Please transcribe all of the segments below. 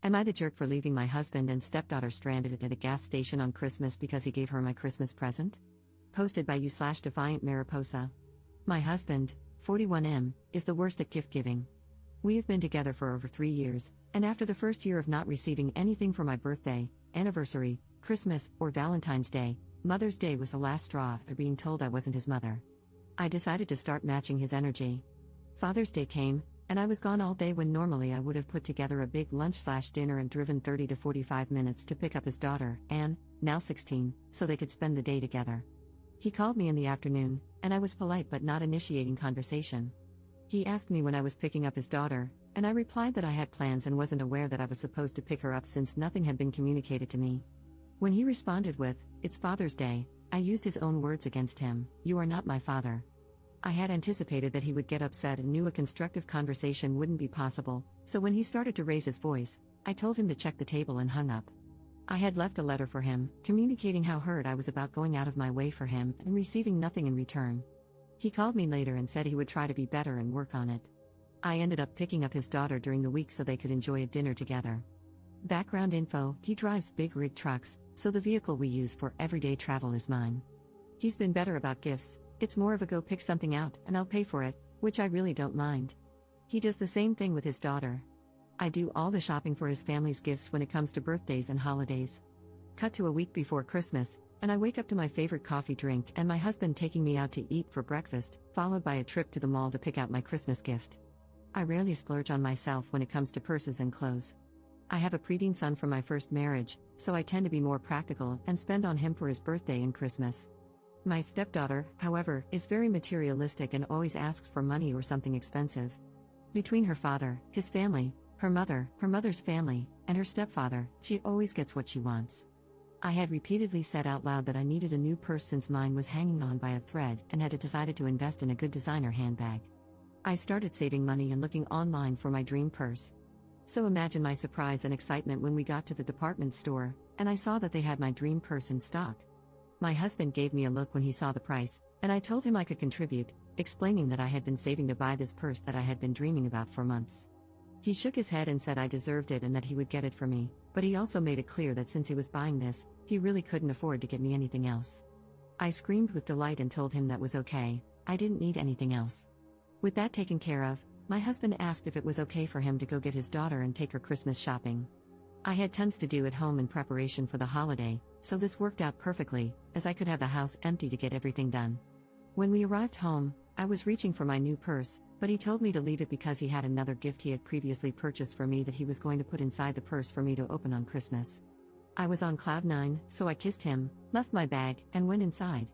Am I the jerk for leaving my husband and stepdaughter stranded at a gas station on Christmas because he gave her my Christmas present? Posted by you/Defiant Mariposa. My husband, 41M, is the worst at gift giving. We have been together for over 3 years, and after the first year of not receiving anything for my birthday, anniversary, Christmas, or Valentine's Day, Mother's Day was the last straw after being told I wasn't his mother. I decided to start matching his energy. Father's Day came, and I was gone all day when normally I would have put together a big lunch/dinner and driven 30 to 45 minutes to pick up his daughter, Anne, now 16, so they could spend the day together. He called me in the afternoon, and I was polite but not initiating conversation. He asked me when I was picking up his daughter, and I replied that I had plans and wasn't aware that I was supposed to pick her up since nothing had been communicated to me. When he responded with, "It's Father's Day," I used his own words against him, "You are not my father." I had anticipated that he would get upset and knew a constructive conversation wouldn't be possible, so when he started to raise his voice, I told him to check the table and hung up. I had left a letter for him, communicating how hurt I was about going out of my way for him and receiving nothing in return. He called me later and said he would try to be better and work on it. I ended up picking up his daughter during the week so they could enjoy a dinner together. Background info: he drives big rig trucks, so the vehicle we use for everyday travel is mine. He's been better about gifts. It's more of a go pick something out and I'll pay for it, which I really don't mind. He does the same thing with his daughter. I do all the shopping for his family's gifts when it comes to birthdays and holidays. Cut to a week before Christmas, and I wake up to my favorite coffee drink and my husband taking me out to eat for breakfast, followed by a trip to the mall to pick out my Christmas gift. I rarely splurge on myself when it comes to purses and clothes. I have a preteen son from my first marriage, so I tend to be more practical and spend on him for his birthday and Christmas. My stepdaughter, however, is very materialistic and always asks for money or something expensive. Between her father, his family, her mother's family, and her stepfather, she always gets what she wants. I had repeatedly said out loud that I needed a new purse since mine was hanging on by a thread and had decided to invest in a good designer handbag. I started saving money and looking online for my dream purse. So imagine my surprise and excitement when we got to the department store, and I saw that they had my dream purse in stock. My husband gave me a look when he saw the price, and I told him I could contribute, explaining that I had been saving to buy this purse that I had been dreaming about for months. He shook his head and said I deserved it and that he would get it for me, but he also made it clear that since he was buying this, he really couldn't afford to get me anything else. I screamed with delight and told him that was okay, I didn't need anything else. With that taken care of, my husband asked if it was okay for him to go get his daughter and take her Christmas shopping. I had tons to do at home in preparation for the holiday, so this worked out perfectly, as I could have the house empty to get everything done. When we arrived home, I was reaching for my new purse, but he told me to leave it because he had another gift he had previously purchased for me that he was going to put inside the purse for me to open on Christmas. I was on cloud 9, so I kissed him, left my bag, and went inside.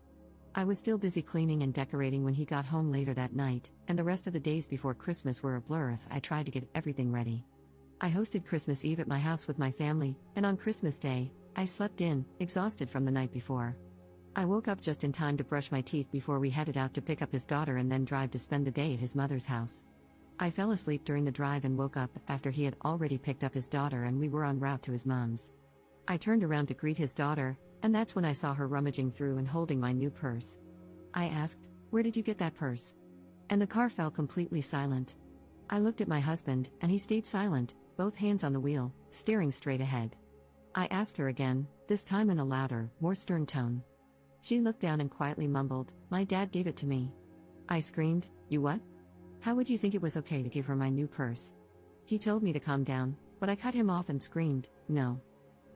I was still busy cleaning and decorating when he got home later that night, and the rest of the days before Christmas were a blur as I tried to get everything ready. I hosted Christmas Eve at my house with my family, and on Christmas Day, I slept in, exhausted from the night before. I woke up just in time to brush my teeth before we headed out to pick up his daughter and then drive to spend the day at his mother's house. I fell asleep during the drive and woke up after he had already picked up his daughter and we were en route to his mom's. I turned around to greet his daughter, and that's when I saw her rummaging through and holding my new purse. I asked, "Where did you get that purse?" And the car fell completely silent. I looked at my husband, and he stayed silent, both hands on the wheel, staring straight ahead. I asked her again, this time in a louder, more stern tone. She looked down and quietly mumbled, "My dad gave it to me." I screamed, "You what? How would you think it was okay to give her my new purse?" He told me to calm down, but I cut him off and screamed, "No."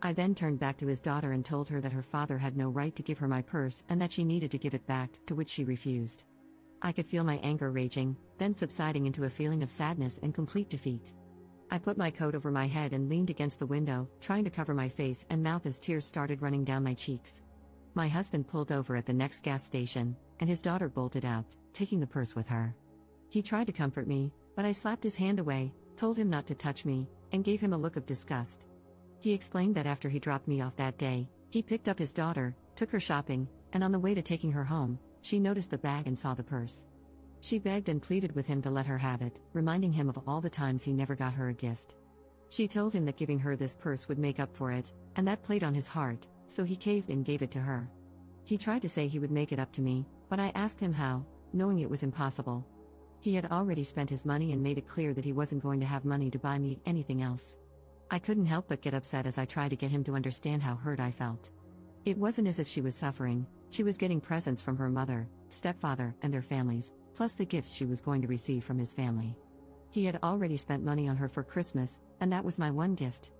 I then turned back to his daughter and told her that her father had no right to give her my purse and that she needed to give it back, to which she refused. I could feel my anger raging, then subsiding into a feeling of sadness and complete defeat. I put my coat over my head and leaned against the window, trying to cover my face and mouth as tears started running down my cheeks. My husband pulled over at the next gas station, and his daughter bolted out, taking the purse with her. He tried to comfort me, but I slapped his hand away, told him not to touch me, and gave him a look of disgust. He explained that after he dropped me off that day, he picked up his daughter, took her shopping, and on the way to taking her home, she noticed the bag and saw the purse. She begged and pleaded with him to let her have it, reminding him of all the times he never got her a gift. She told him that giving her this purse would make up for it, and that played on his heart, so he caved and gave it to her. He tried to say he would make it up to me, but I asked him how, knowing it was impossible. He had already spent his money and made it clear that he wasn't going to have money to buy me anything else. I couldn't help but get upset as I tried to get him to understand how hurt I felt. It wasn't as if she was suffering, she was getting presents from her mother, stepfather, and their families, plus the gifts she was going to receive from his family. He had already spent money on her for Christmas, and that was my one gift.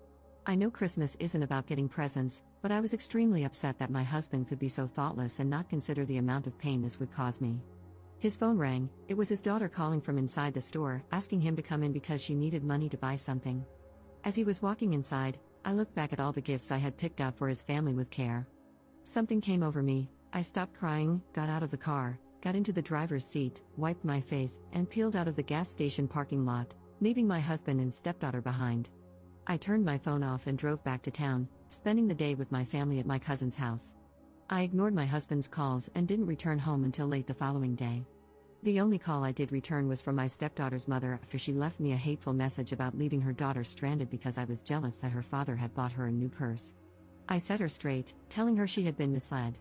I know Christmas isn't about getting presents, but I was extremely upset that my husband could be so thoughtless and not consider the amount of pain this would cause me. His phone rang. It was his daughter calling from inside the store, asking him to come in because she needed money to buy something. As he was walking inside, I looked back at all the gifts I had picked out for his family with care. Something came over me. I stopped crying, got out of the car, got into the driver's seat, wiped my face, and peeled out of the gas station parking lot, leaving my husband and stepdaughter behind. I turned my phone off and drove back to town, spending the day with my family at my cousin's house. I ignored my husband's calls and didn't return home until late the following day. The only call I did return was from my stepdaughter's mother after she left me a hateful message about leaving her daughter stranded because I was jealous that her father had bought her a new purse. I set her straight, telling her she had been misled.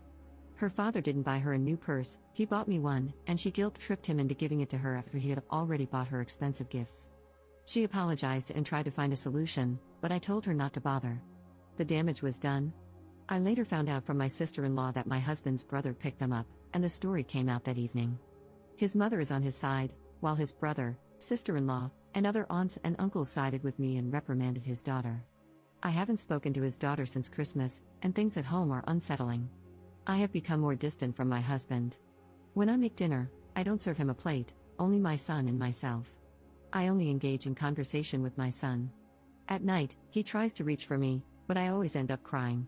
Her father didn't buy her a new purse, he bought me one, and she guilt-tripped him into giving it to her after he had already bought her expensive gifts. She apologized and tried to find a solution, but I told her not to bother. The damage was done. I later found out from my sister-in-law that my husband's brother picked them up, and the story came out that evening. His mother is on his side, while his brother, sister-in-law, and other aunts and uncles sided with me and reprimanded his daughter. I haven't spoken to his daughter since Christmas, and things at home are unsettling. I have become more distant from my husband. When I make dinner, I don't serve him a plate, only my son and myself. I only engage in conversation with my son. At night, he tries to reach for me, but I always end up crying.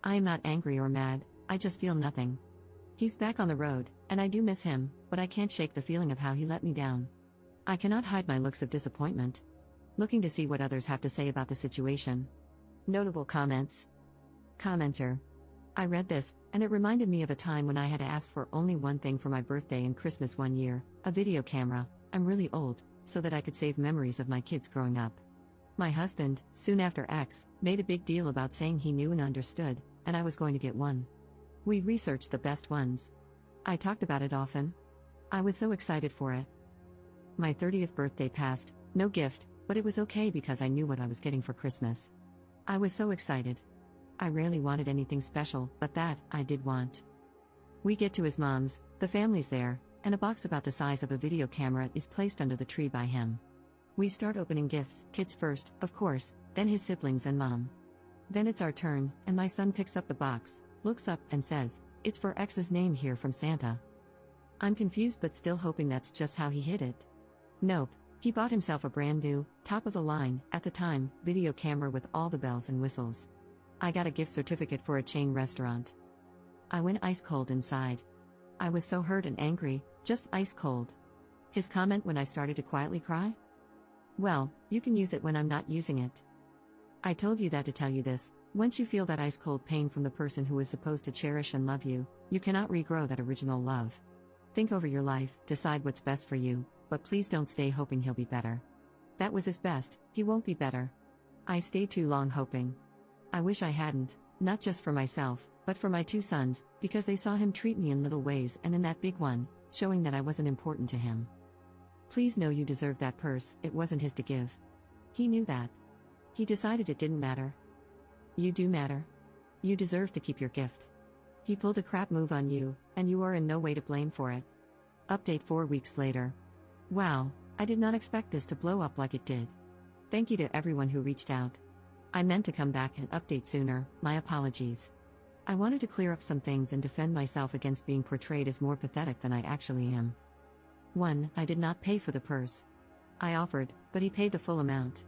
I am not angry or mad, I just feel nothing. He's back on the road, and I do miss him, but I can't shake the feeling of how he let me down. I cannot hide my looks of disappointment. Looking to see what others have to say about the situation. Notable comments. Commenter. I read this, and it reminded me of a time when I had asked for only one thing for my birthday and Christmas one year, a video camera. I'm really old, so that I could save memories of my kids growing up. My husband, soon after X, made a big deal about saying he knew and understood, and I was going to get one. We researched the best ones. I talked about it often. I was so excited for it. My 30th birthday passed, no gift, but it was okay because I knew what I was getting for Christmas. I was so excited. I rarely wanted anything special, but that, I did want. We get to his mom's, the family's there, and a box about the size of a video camera is placed under the tree by him. We start opening gifts, kids first, of course, then his siblings and mom. Then it's our turn, and my son picks up the box, looks up, and says, "It's for X's name here from Santa." I'm confused but still hoping that's just how he hid it. Nope, he bought himself a brand new, top of the line, at the time, video camera with all the bells and whistles. I got a gift certificate for a chain restaurant. I went ice cold inside. I was so hurt and angry, just ice cold. His comment when I started to quietly cry? Well, you can use it when I'm not using it. I told you that to tell you this: once you feel that ice cold pain from the person who is supposed to cherish and love you, you cannot regrow that original love. Think over your life, decide what's best for you, but please don't stay hoping he'll be better. That was his best, he won't be better. I stayed too long hoping. I wish I hadn't, not just for myself, but for my two sons, because they saw him treat me in little ways and in that big one, showing that I wasn't important to him. Please know you deserve that purse, it wasn't his to give. He knew that. He decided it didn't matter. You do matter. You deserve to keep your gift. He pulled a crap move on you, and you are in no way to blame for it. Update 4 weeks later. Wow, I did not expect this to blow up like it did. Thank you to everyone who reached out. I meant to come back and update sooner, my apologies. I wanted to clear up some things and defend myself against being portrayed as more pathetic than I actually am. 1. I did not pay for the purse. I offered, but he paid the full amount.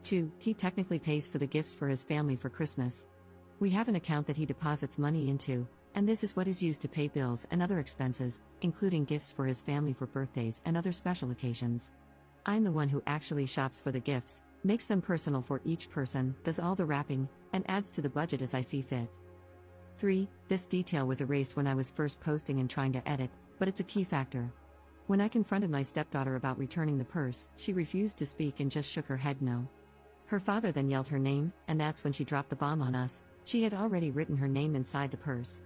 2. He technically pays for the gifts for his family for Christmas. We have an account that he deposits money into, and this is what is used to pay bills and other expenses, including gifts for his family for birthdays and other special occasions. I'm the one who actually shops for the gifts, makes them personal for each person, does all the wrapping, and adds to the budget as I see fit. 3. This detail was erased when I was first posting and trying to edit, but it's a key factor. When I confronted my stepdaughter about returning the purse, she refused to speak and just shook her head no. Her father then yelled her name, and that's when she dropped the bomb on us. She had already written her name inside the purse.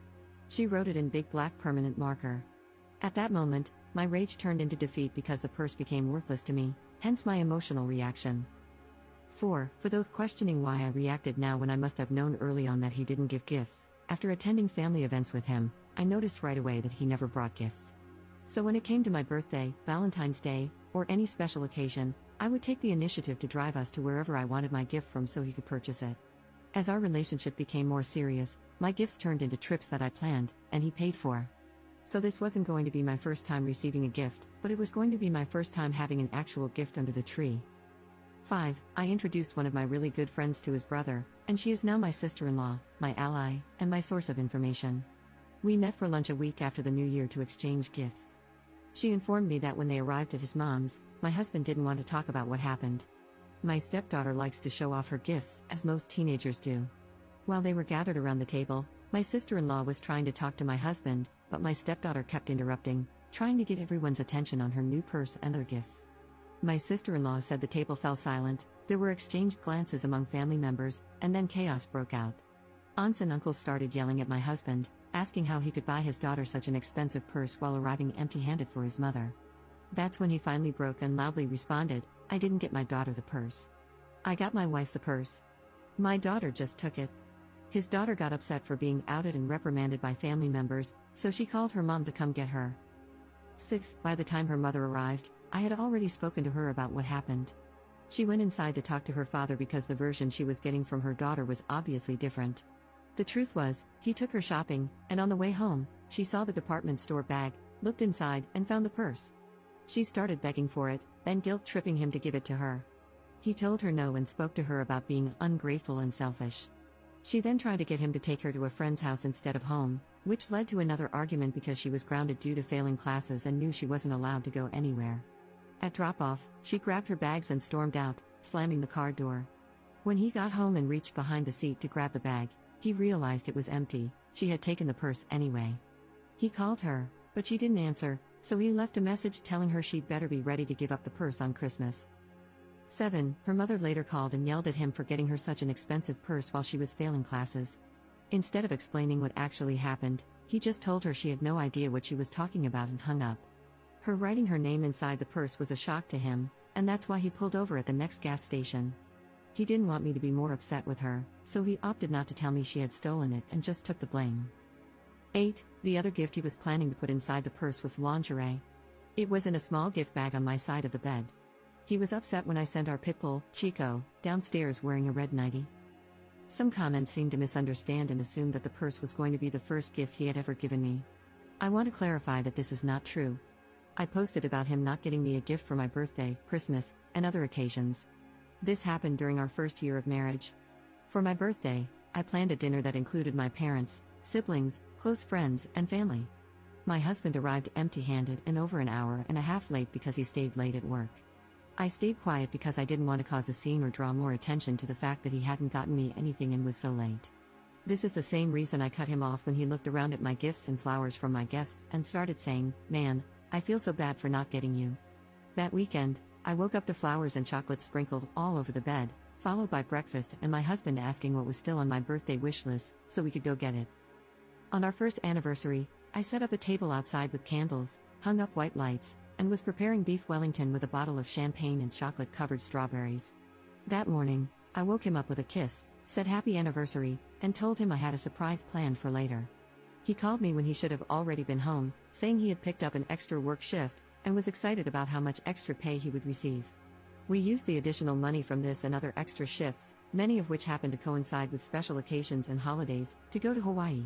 She wrote it in big black permanent marker. At that moment, my rage turned into defeat because the purse became worthless to me, hence my emotional reaction. 4. For those questioning why I reacted now when I must have known early on that he didn't give gifts, after attending family events with him, I noticed right away that he never brought gifts. So when it came to my birthday, Valentine's Day, or any special occasion, I would take the initiative to drive us to wherever I wanted my gift from so he could purchase it. As our relationship became more serious, my gifts turned into trips that I planned, and he paid for. So this wasn't going to be my first time receiving a gift, but it was going to be my first time having an actual gift under the tree. 5. I introduced one of my really good friends to his brother, and she is now my sister-in-law, my ally, and my source of information. We met for lunch a week after the new year to exchange gifts. She informed me that when they arrived at his mom's, my husband didn't want to talk about what happened. My stepdaughter likes to show off her gifts, as most teenagers do. While they were gathered around the table, my sister-in-law was trying to talk to my husband, but my stepdaughter kept interrupting, trying to get everyone's attention on her new purse and their gifts. My sister-in-law said the table fell silent, there were exchanged glances among family members, and then chaos broke out. Aunts and uncles started yelling at my husband, asking how he could buy his daughter such an expensive purse while arriving empty-handed for his mother. That's when he finally broke and loudly responded, "I didn't get my daughter the purse. I got my wife the purse. My daughter just took it." His daughter got upset for being outed and reprimanded by family members, so she called her mom to come get her. 6. By the time her mother arrived, I had already spoken to her about what happened. She went inside to talk to her father because the version she was getting from her daughter was obviously different. The truth was, he took her shopping, and on the way home, she saw the department store bag, looked inside, and found the purse. She started begging for it, then guilt-tripping him to give it to her. He told her no and spoke to her about being ungrateful and selfish. She then tried to get him to take her to a friend's house instead of home, which led to another argument because she was grounded due to failing classes and knew she wasn't allowed to go anywhere. At drop-off, she grabbed her bags and stormed out, slamming the car door. When he got home and reached behind the seat to grab the bag, he realized it was empty. She had taken the purse anyway. He called her, but she didn't answer, so he left a message telling her she'd better be ready to give up the purse on Christmas. 7. Her mother later called and yelled at him for getting her such an expensive purse while she was failing classes. Instead of explaining what actually happened, he just told her she had no idea what she was talking about and hung up. Her writing her name inside the purse was a shock to him, and that's why he pulled over at the next gas station. He didn't want me to be more upset with her, so he opted not to tell me she had stolen it and just took the blame. 8. The other gift he was planning to put inside the purse was lingerie. It was in a small gift bag on my side of the bed. He was upset when I sent our pit bull, Chico, downstairs wearing a red nightie. Some comments seemed to misunderstand and assume that the purse was going to be the first gift he had ever given me. I want to clarify that this is not true. I posted about him not getting me a gift for my birthday, Christmas, and other occasions. This happened during our first year of marriage. For my birthday, I planned a dinner that included my parents, siblings, close friends, and family. My husband arrived empty-handed and over an hour and a half late because he stayed late at work. I stayed quiet because I didn't want to cause a scene or draw more attention to the fact that he hadn't gotten me anything and was so late. This is the same reason I cut him off when he looked around at my gifts and flowers from my guests and started saying, "Man, I feel so bad for not getting you." That weekend, I woke up to flowers and chocolate sprinkled all over the bed, followed by breakfast and my husband asking what was still on my birthday wish list, so we could go get it. On our first anniversary, I set up a table outside with candles, hung up white lights, and was preparing beef Wellington with a bottle of champagne and chocolate-covered strawberries. That morning, I woke him up with a kiss, said happy anniversary, and told him I had a surprise planned for later. He called me when he should have already been home, saying he had picked up an extra work shift, and was excited about how much extra pay he would receive. We used the additional money from this and other extra shifts, many of which happened to coincide with special occasions and holidays, to go to Hawaii.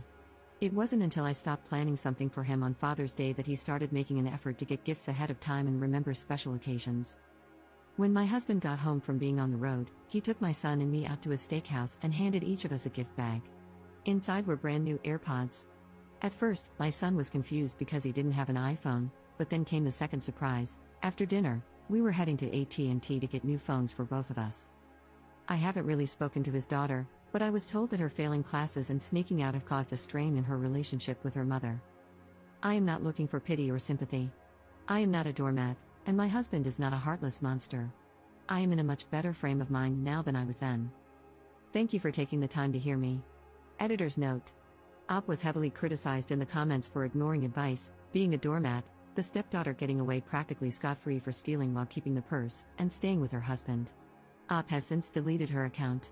It wasn't until I stopped planning something for him on Father's Day that he started making an effort to get gifts ahead of time and remember special occasions. When my husband got home from being on the road, he took my son and me out to a steakhouse and handed each of us a gift bag. Inside were brand new AirPods. At first, my son was confused because he didn't have an iPhone, but then came the second surprise. After dinner, we were heading to AT&T to get new phones for both of us. I haven't really spoken to his daughter, but I was told that her failing classes and sneaking out have caused a strain in her relationship with her mother. I am not looking for pity or sympathy. I am not a doormat, and my husband is not a heartless monster. I am in a much better frame of mind now than I was then. Thank you for taking the time to hear me. Editor's note. Op was heavily criticized in the comments for ignoring advice, being a doormat, the stepdaughter getting away practically scot-free for stealing while keeping the purse, and staying with her husband. AITAH has since deleted her account.